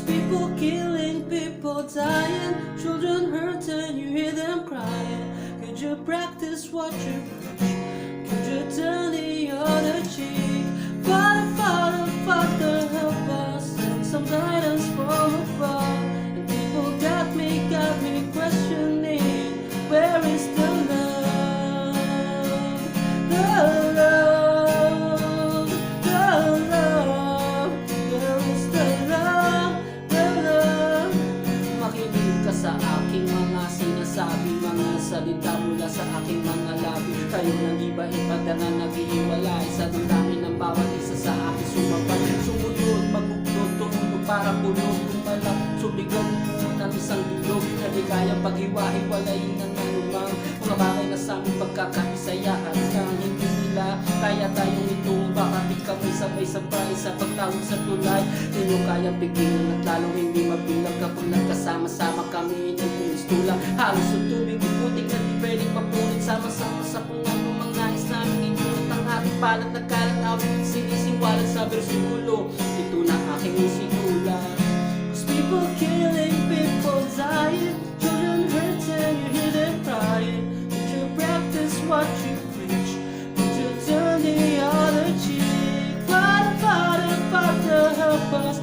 People killing, people dying, children hurt and you hear them crying. Could you practice what you preach? Could you turn the other cheek? Father, Father, Father, help us, send some guidance from above. And people got me questioning, where is the love? The love, the love, where is the love? Makinig ka sa aking mga sinasabi, mga salita mula sa aking mga labi. Tayo ng iba-iba na nag-iiwalay sa damdamin ng bawat isa sa akin sumabay. Sumunod, maguglod, tumulog para punog, lumalang, sumigaw ng isang dulog na di kayang pag-iwa-hiwalayin ng anumang mga bagay na sa aming pagkakaisayaan lang. Hindi nila kaya tayong itumba, kapit kami sabay-sabay sa pagtawag sa tulay. Di nyo kayang pigilan at lalong hindi mabilang kapag nagkasama-sama kami ng tulang. Halos sa tubig, putik na di pwedeng mapunit, sama-sama sa kung ano mang nais namin itunot ang ating palat na kalat awit at sinisiwalat sa bersikulo. Ito na aking isinula. Cause people killing, people dying, children hurt and you hear them crying. Would you practice what you preach? Would you turn the other cheek? Father, Father, Father, help us,